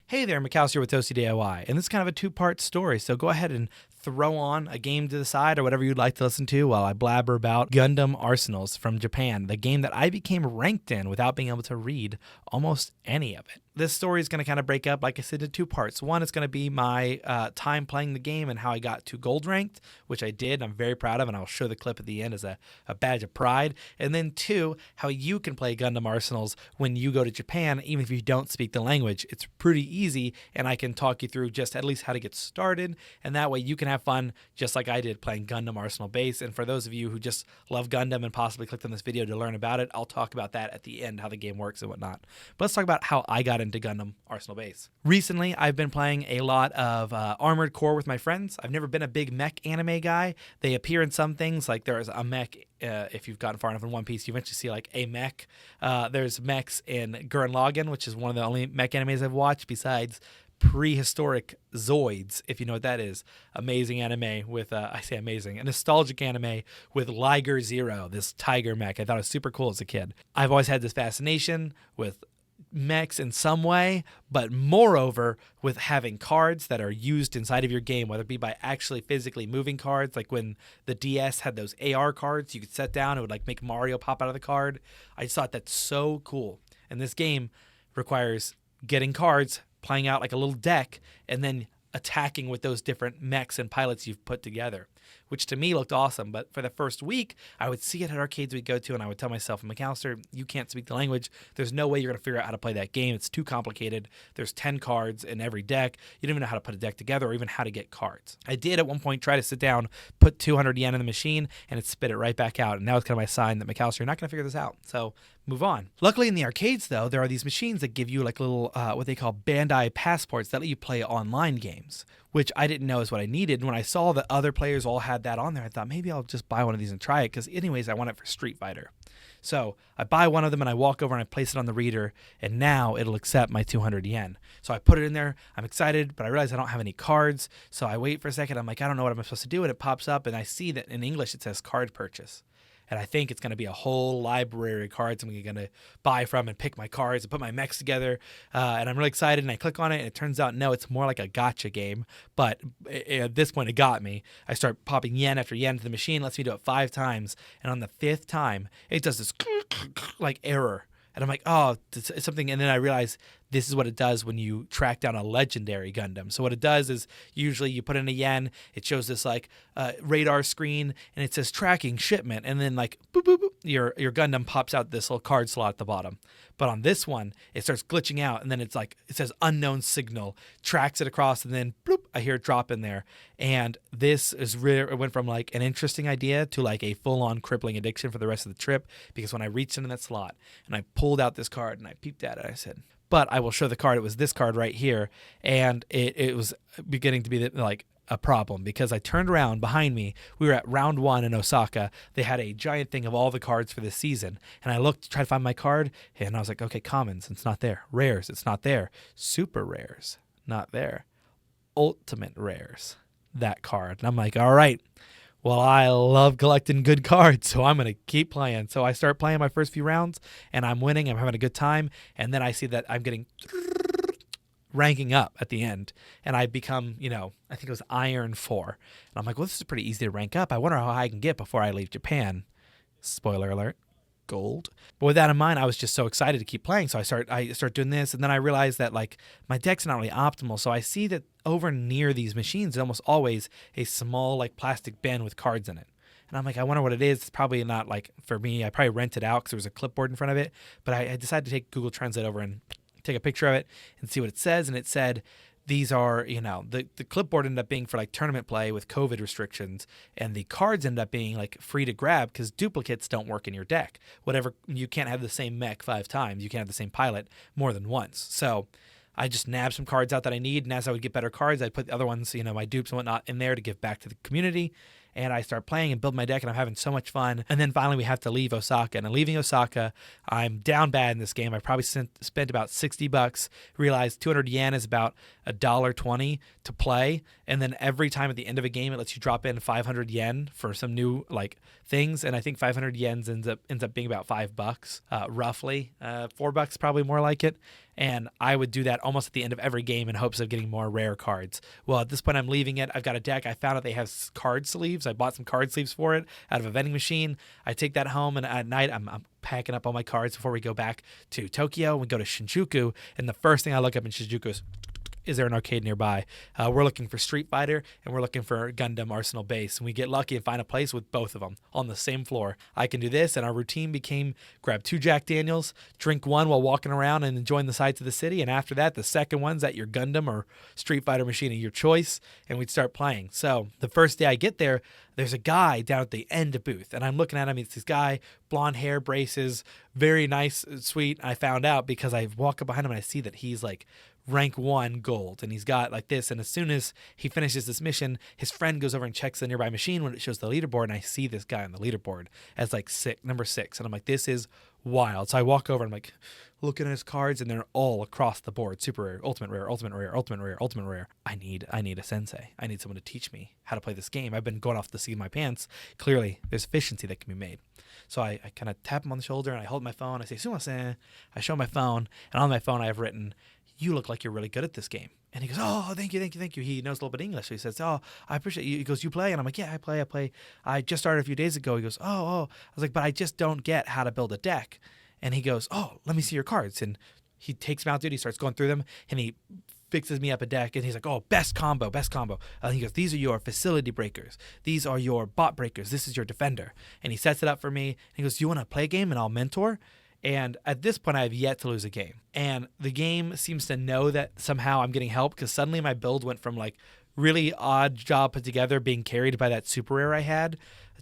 Hey there, McAllister with Toasty DIY, and this is kind of a two-part story, so go ahead and throw on a game to the side or whatever you'd like to listen to while I blabber about Gundam Arsenals from Japan, the game that I became ranked in without being able to read almost any of it. This story is going to kind of break up, like I said, into two parts. One is going to be my time playing the game and how I got to gold ranked, which I did. I'm very proud of, and I'll show the clip at the end as a badge of pride. And then two, how you can play Gundam Arsenals when you go to Japan, even if you don't speak the language. It's pretty easy, and I can talk you through just at least how to get started, and that way you can have fun just like I did playing Gundam Arsenal Base. And for those of you who just love Gundam and possibly clicked on this video to learn about it, I'll talk about that at the end, how the game works and whatnot. But let's talk about how I got into Gundam Arsenal Base. Recently, I've been playing a lot of Armored Core with my friends. I've never been a big mech anime guy. They appear in some things, like there's a mech, if you've gotten far enough in One Piece, you eventually see like a mech. There's mechs in Gurren Lagann, which is one of the only mech animes I've watched besides prehistoric Zoids, if you know what that is. Amazing anime with, I say amazing, a nostalgic anime with Liger Zero, this tiger mech. I thought it was super cool as a kid. I've always had this fascination with mechs in some way, but moreover with having cards that are used inside of your game, whether it be by actually physically moving cards, like when the DS had those AR cards you could set down, it would like make Mario pop out of the card. I just thought that's so cool. And this game requires getting cards, playing out like a little deck, and then attacking with those different mechs and pilots you've put together, which to me looked awesome. But for the first week, I would see it at arcades we'd go to, and I would tell myself, McAllister, you can't speak the language. There's no way you're going to figure out how to play that game. It's too complicated. There's 10 cards in every deck. You don't even know how to put a deck together or even how to get cards. I did at one point try to sit down, put 200 yen in the machine, and it spit it right back out. And now it's kind of my sign that, McAllister, you're not going to figure this out. So move on. Luckily in the arcades, though, there are these machines that give you like little, what they call Bandai passports that let you play online games, which I didn't know is what I needed. When I saw that other players all had that on there, I thought maybe I'll just buy one of these and try it, because anyways, I want it for Street Fighter. So I buy one of them and I walk over and I place it on the reader, and now it'll accept my 200 yen. So I put it in there. I'm excited, but I realize I don't have any cards. So I wait for a second. I'm like, I don't know what I'm supposed to do. And it pops up and I see that in English it says card purchase. And I think it's going to be a whole library of cards I'm going to buy from and pick my cards and put my mechs together. And I'm really excited. And I click on it, and it turns out, no, it's more like a gacha game. But at this point, it got me. I start popping yen after yen to the machine. Lets me do it 5 times. And on the 5th time, it does this like error. And I'm like, oh, it's something. And then I realize this is what it does when you track down a legendary Gundam. So what it does is usually you put in a yen, it shows this like radar screen, and it says tracking shipment. And then like boop, boop, boop, your Gundam pops out this little card slot at the bottom. But on this one, it starts glitching out, and then it's like, it says unknown signal, tracks it across, and then bloop, I hear it drop in there. And this is it went from like an interesting idea to like a full-on crippling addiction for the rest of the trip, because when I reached into that slot and I pulled out this card and I peeped at it, I said, but I will show the card. It was this card right here, and it was beginning to be like a problem, because I turned around behind me. We were at round 1 in Osaka. They had a giant thing of all the cards for this season, and I looked to try to find my card, and I was like, okay, commons, it's not there. Rares, it's not there. Super rares, not there. Ultimate rares, that card. And I'm like, all right, well, I love collecting good cards, so I'm going to keep playing. So I start playing my first few rounds, and I'm winning. I'm having a good time. And then I see that I'm getting ranking up at the end. And I become, I think it was Iron 4. And I'm like, well, this is pretty easy to rank up. I wonder how high I can get before I leave Japan. Spoiler alert. Gold. But with that in mind, I was just so excited to keep playing. So I start doing this, and then I realized that like my deck's not really optimal. So I see that over near these machines, there's almost always a small like plastic bin with cards in it. And I'm like, I wonder what it is. It's probably not like for me. I probably rent it out because there was a clipboard in front of it. But I decided to take Google Translate over and take a picture of it and see what it says. And it said, these are, the clipboard ended up being for like tournament play with COVID restrictions, and the cards ended up being like free to grab because duplicates don't work in your deck. Whatever, you can't have the same mech 5 times. You can't have the same pilot more than once. So I just nabbed some cards out that I need, and as I would get better cards, I'd put the other ones, my dupes and whatnot in there to give back to the community. And I start playing and build my deck, and I'm having so much fun. And then finally we have to leave Osaka. And leaving Osaka, I'm down bad in this game. I probably spent about $60. Realized 200 yen is about $1.20 to play. And then every time at the end of a game, it lets you drop in 500 yen for some new like things. And I think 500 yen ends up being about $5, roughly. $4 probably more like it. And I would do that almost at the end of every game in hopes of getting more rare cards. Well, at this point, I'm leaving it. I've got a deck. I found out they have card sleeves. I bought some card sleeves for it out of a vending machine. I take that home, and at night, I'm packing up all my cards before we go back to Tokyo. We go to Shinjuku, and the first thing I look up in Shinjuku is there an arcade nearby? We're looking for Street Fighter, and we're looking for Gundam Arsenal Base. And we get lucky and find a place with both of them on the same floor. I can do this, and our routine became grab 2 Jack Daniels, drink one while walking around and enjoying the sights of the city. And after that, the second one's at your Gundam or Street Fighter machine of your choice, and we'd start playing. So the first day I get there, there's a guy down at the end of booth, and I'm looking at him. It's this guy, blonde hair, braces, very nice, sweet. I found out because I walk up behind him and I see that he's like rank 1 gold, and he's got like this. And as soon as he finishes this mission, his friend goes over and checks the nearby machine when it shows the leaderboard, and I see this guy on the leaderboard as like number 6, and I'm like, this is wild. So I walk over and I'm like looking at his cards, and they're all across the board: super rare, ultimate rare, ultimate rare, ultimate rare, ultimate rare. I need a sensei. I need someone to teach me how to play this game. I've been going off the seat of my pants. Clearly there's efficiency that can be made. So I kind of tap him on the shoulder, and I hold my phone. I say, "Sumimasen." I show my phone, and on my phone I have written, "You look like you're really good at this game." And he goes, "Oh, thank you, thank you, thank you." He knows a little bit of English. So he says, "Oh, I appreciate you." He goes, "You play?" And I'm like, "Yeah, I play. I just started a few days ago." He goes, "Oh." I was like, "But I just don't get how to build a deck." And he goes, "Oh, let me see your cards." And he takes them out, dude. He starts going through them, and he fixes me up a deck, and he's like, "Oh, best combo. He goes, "These are your facility breakers. These are your bot breakers. This is your defender." And he sets it up for me. And he goes, "Do you want to play a game and I'll mentor?" And at this point, I have yet to lose a game. And the game seems to know that somehow I'm getting help, because suddenly my build went from like really odd job put together, being carried by that super rare I had,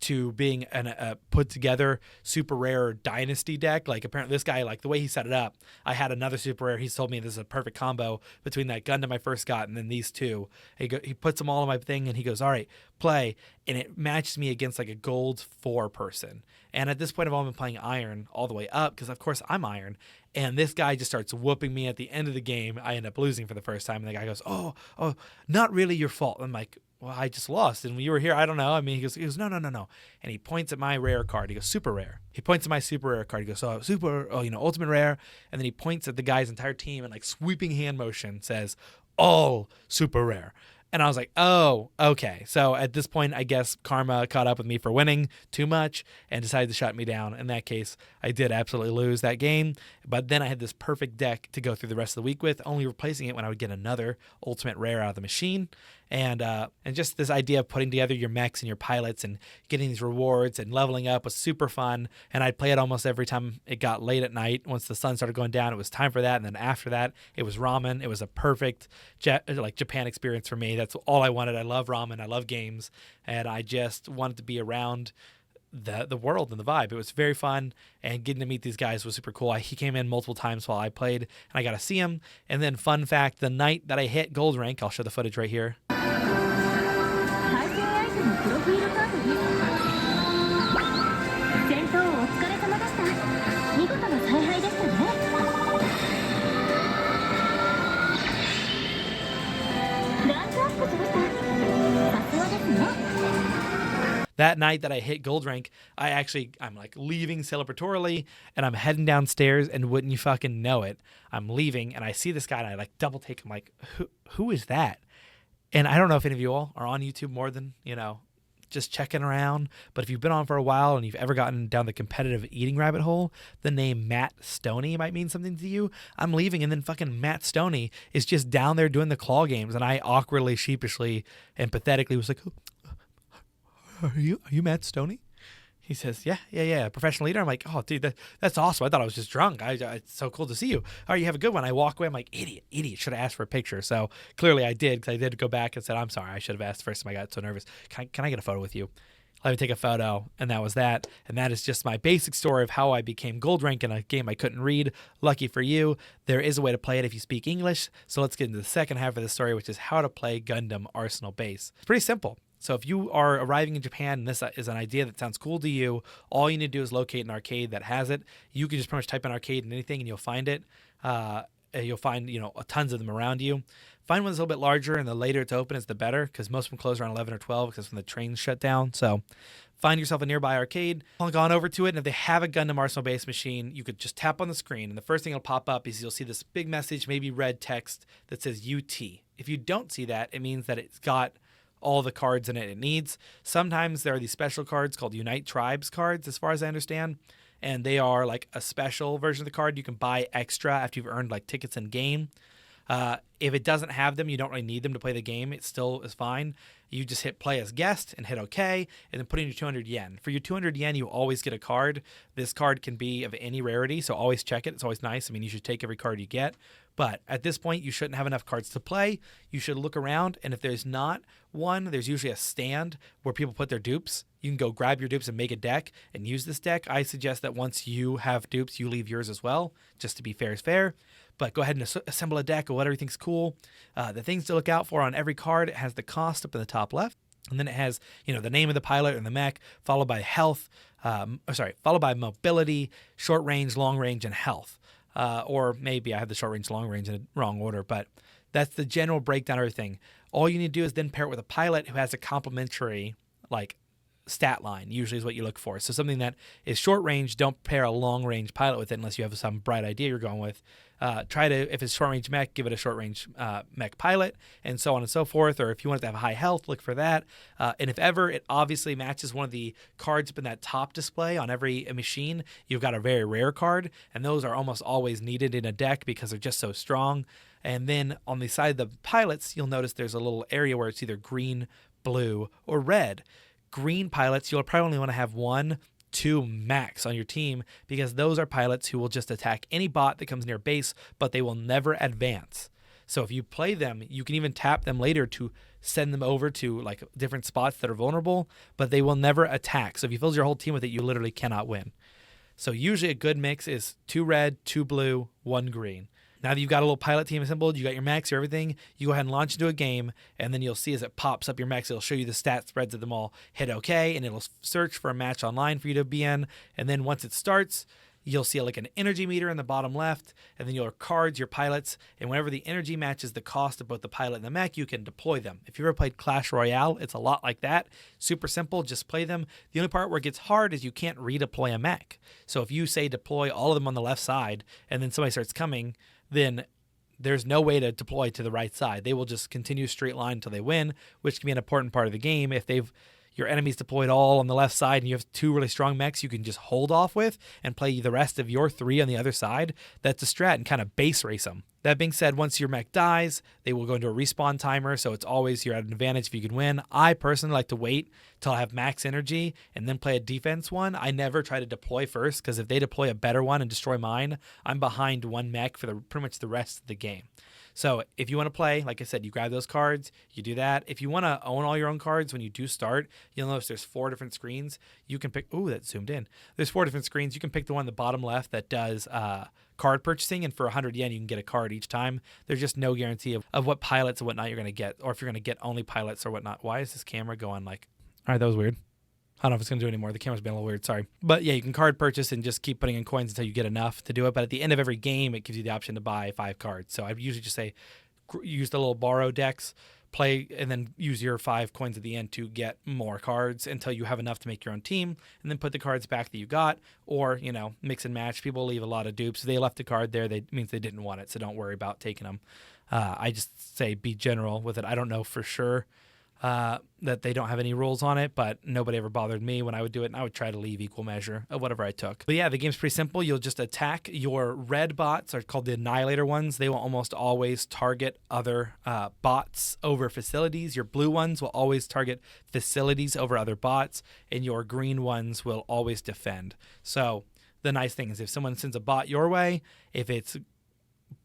to being a put together super rare dynasty deck. Like apparently this guy, like the way he set it up, I had another super rare. He's told me this is a perfect combo between that Gundam I first got and then these two. He puts them all in my thing, and he goes, "All right, play." And it matches me against like a gold 4 person. And at this point, I've all been playing Iron all the way up, because of course I'm Iron. And this guy just starts whooping me at the end of the game. I end up losing for the first time. And the guy goes, oh, not really your fault. I'm like, "Well, I just lost. And when you were here, I don't know." I mean, he goes, "No. And he points at my rare card. He goes, "Super rare." He points at my super rare card. He goes, ultimate rare." And then he points at the guy's entire team and like sweeping hand motion says, "All super rare." And I was like, "Oh, okay." So at this point, I guess karma caught up with me for winning too much and decided to shut me down. In that case, I did absolutely lose that game. But then I had this perfect deck to go through the rest of the week with, only replacing it when I would get another ultimate rare out of the machine. And just this idea of putting together your mechs and your pilots and getting these rewards and leveling up was super fun. And I'd play it almost every time it got late at night. Once the sun started going down, it was time for that. And then after that, it was ramen. It was a perfect Japan experience for me. That's all I wanted. I love ramen. I love games. And I just wanted to be around the world and the vibe. It was very fun, and getting to meet these guys was super cool. He came in multiple times while I played, and I got to see him. And then fun fact, the night that I hit gold rank, I'll show the footage right here. That night that I hit gold rank, I'm like leaving celebratorily, and I'm heading downstairs, and wouldn't you fucking know it, I'm leaving, and I see this guy, and I like double take him, like, who is that? And I don't know if any of you all are on YouTube more than, just checking around, but if you've been on for a while and you've ever gotten down the competitive eating rabbit hole, the name Matt Stoney might mean something to you. I'm leaving, and then fucking Matt Stoney is just down there doing the claw games, and I awkwardly, sheepishly, and pathetically was like, Are you Matt Stoney? He says, yeah, professional leader. I'm like, "Oh, dude, that's awesome. I thought I was just drunk. It's so cool to see you. All right, you have a good one." I walk away. I'm like, idiot. Should have asked for a picture. So clearly I did, because I did go back and said, "I'm sorry. I should have asked first time I got so nervous. Can I get a photo with you?" Let me take a photo. And that was that. And that is just my basic story of how I became gold rank in a game I couldn't read. Lucky for you, there is a way to play it if you speak English. So let's get into the second half of the story, which is how to play Gundam Arsenal Base. It's pretty simple. So if you are arriving in Japan and this is an idea that sounds cool to you, all you need to do is locate an arcade that has it. You can just pretty much type in arcade and anything, and you'll find it. you'll find, tons of them around you. Find one that's a little bit larger, and the later it's open is the better, because most of them close around 11 or 12 because when the trains shut down. So find yourself a nearby arcade, log on over to it, and if they have a Gundam Arsenal-based machine, you could just tap on the screen, and the first thing that'll pop up is you'll see this big message, maybe red text, that says UT. If you don't see that, it means that it's got all the cards in it needs. Sometimes there are these special cards called Unite Tribes cards, as far as I understand, and they are like a special version of the card you can buy extra after you've earned like tickets in game. If it doesn't have them, you don't really need them to play the game. It still is fine. You just hit play as guest and hit OK, and then put in your 200 yen. For your 200 yen, you always get a card. This card can be of any rarity, so always check it. It's always nice. I mean, you should take every card you get. But at this point, you shouldn't have enough cards to play. You should look around, and if there's not one, there's usually a stand where people put their dupes. You can go grab your dupes and make a deck and use this deck. I suggest that once you have dupes, you leave yours as well, just to be fair is fair. But go ahead and assemble a deck of whatever you think's cool. The things to look out for on every card, it has the cost up in the top left. And then it has, the name of the pilot and the mech, followed by health, followed by mobility, short range, long range, and health. Or maybe I have the short range, long range in the wrong order, but that's the general breakdown of everything. All you need to do is then pair it with a pilot who has a complementary, stat line, usually is what you look for. So something that is short range, don't pair a long range pilot with it unless you have some bright idea you're going with. If it's short range mech, give it a short range mech pilot, and so on and so forth. Or if you want it to have high health, look for that. And if ever it obviously matches one of the cards up in that top display on every machine, you've got a very rare card, and those are almost always needed in a deck because they're just so strong. And then on the side of the pilots, you'll notice there's a little area where it's either green, blue, or red. Green pilots, you'll probably only want to have 1, 2 max on your team, because those are pilots who will just attack any bot that comes near base, but they will never advance. So if you play them, you can even tap them later to send them over to different spots that are vulnerable, but they will never attack. So if you fill your whole team with it, you literally cannot win. So usually a good mix is 2 red, 2 blue, 1 green. Now that you've got a little pilot team assembled, you got your mechs, everything, you go ahead and launch into a game, and then you'll see as it pops up your mechs, it'll show you the stat spreads of them all. Hit OK, and it'll search for a match online for you to be in. And then once it starts, you'll see an energy meter in the bottom left, and then your cards, your pilots, and whenever the energy matches the cost of both the pilot and the mech, you can deploy them. If you ever played Clash Royale, it's a lot like that. Super simple, just play them. The only part where it gets hard is you can't redeploy a mech. So if you say deploy all of them on the left side, and then somebody starts coming, then there's no way to deploy to the right side. They will just continue straight line until they win, which can be an important part of the game. If your enemies deployed all on the left side and you have 2 really strong mechs you can just hold off with and play the rest of your 3 on the other side, that's a strat, and kind of base race them. That being said, once your mech dies, they will go into a respawn timer, so it's always you're at an advantage if you can win. I personally like to wait till I have max energy and then play a defense one. I never try to deploy first, because if they deploy a better one and destroy mine, I'm behind 1 mech for pretty much the rest of the game. So if you want to play, like I said, you grab those cards, you do that. If you want to own all your own cards when you do start, you'll notice there's 4 different screens. You can pick, that zoomed in. There's 4 different screens. You can pick the one in the bottom left that does card purchasing, and for 100 yen, you can get a card each time. There's just no guarantee of what pilots and whatnot you're going to get, or if you're going to get only pilots or whatnot. Why is this camera going all right, that was weird. I don't know if it's going to do it anymore. The camera's been a little weird. Sorry. But yeah, you can card purchase and just keep putting in coins until you get enough to do it. But at the end of every game, it gives you the option to buy 5 cards. So I usually just say use the little borrow decks, play, and then use your 5 coins at the end to get more cards until you have enough to make your own team, and then put the cards back that you got, or, mix and match. People leave a lot of dupes. If they left a card there, that means they didn't want it, so don't worry about taking them. I just say be general with it. I don't know for sure that they don't have any rules on it, but nobody ever bothered me when I would do it, and I would try to leave equal measure of whatever I took. But yeah, the game's pretty simple. You'll just attack. Your red bots are called the Annihilator ones. They will almost always target other bots over facilities. Your blue ones will always target facilities over other bots, and your green ones will always defend. So the nice thing is if someone sends a bot your way, if it's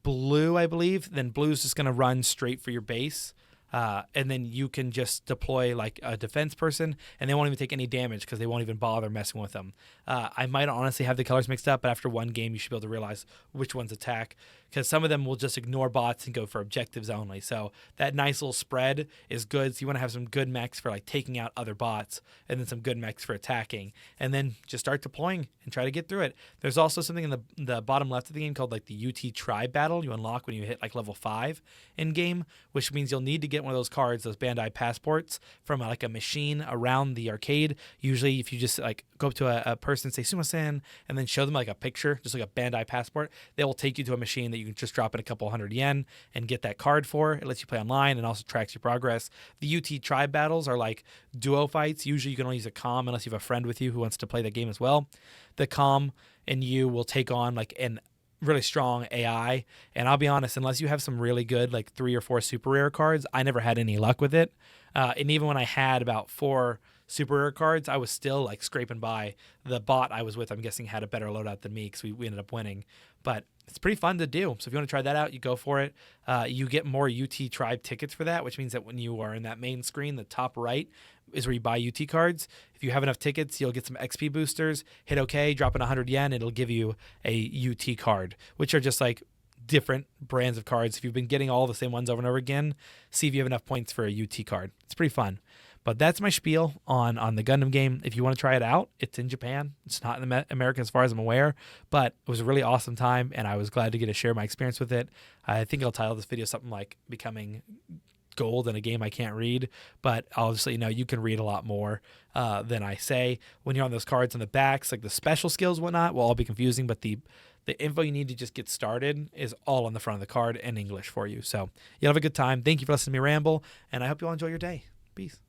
blue, I believe, then blue's just going to run straight for your base. And then you can just deploy like a defense person, and they won't even take any damage because they won't even bother messing with them. I might honestly have the colors mixed up, but after one game, you should be able to realize which ones attack. because some of them will just ignore bots and go for objectives only. So that nice little spread is good. So you want to have some good mechs for like taking out other bots, and then some good mechs for attacking, and then just start deploying and try to get through it. There's also something in the bottom left of the game called like the UT Tribe Battle you unlock when you hit like level 5 in game, which means you'll need to get one of those cards, those Bandai passports, from like a machine around the arcade. Usually if you just like go up to a person, say sumasen, and then show them like a picture, just like a Bandai passport, they will take you to a machine that you can just drop in a couple hundred yen and get that card for. It lets you play online and also tracks your progress. The UT Tribe Battles are like duo fights. Usually you can only use a comm unless you have a friend with you who wants to play the game as well. The comm and you will take on like an really strong AI, and I'll be honest, unless you have some really good like 3 or 4 super rare cards, I never had any luck with it. And even when I had about 4 super rare cards, I was still like scraping by. The bot I was with, I'm guessing, had a better loadout than me because we ended up winning. But it's pretty fun to do. So if you want to try that out, you go for it. You get more UT Tribe tickets for that, which means that when you are in that main screen, the top right is where you buy UT cards. If you have enough tickets, you'll get some XP boosters. Hit OK, drop in 100 yen, it'll give you a UT card, which are just like different brands of cards. If you've been getting all the same ones over and over again, see if you have enough points for a UT card. It's pretty fun. But that's my spiel on the Gundam game. If you want to try it out, it's in Japan. It's not in America as far as I'm aware, but it was a really awesome time, and I was glad to get to share my experience with it. I think I'll title this video something like Becoming Gold in a Game I Can't Read, but I'll just let you know you can read a lot more than I say. When you're on those cards on the backs, like the special skills and whatnot will all be confusing, but the info you need to just get started is all on the front of the card in English for you. So you'll have a good time. Thank you for listening to me ramble, and I hope you all enjoy your day. Peace.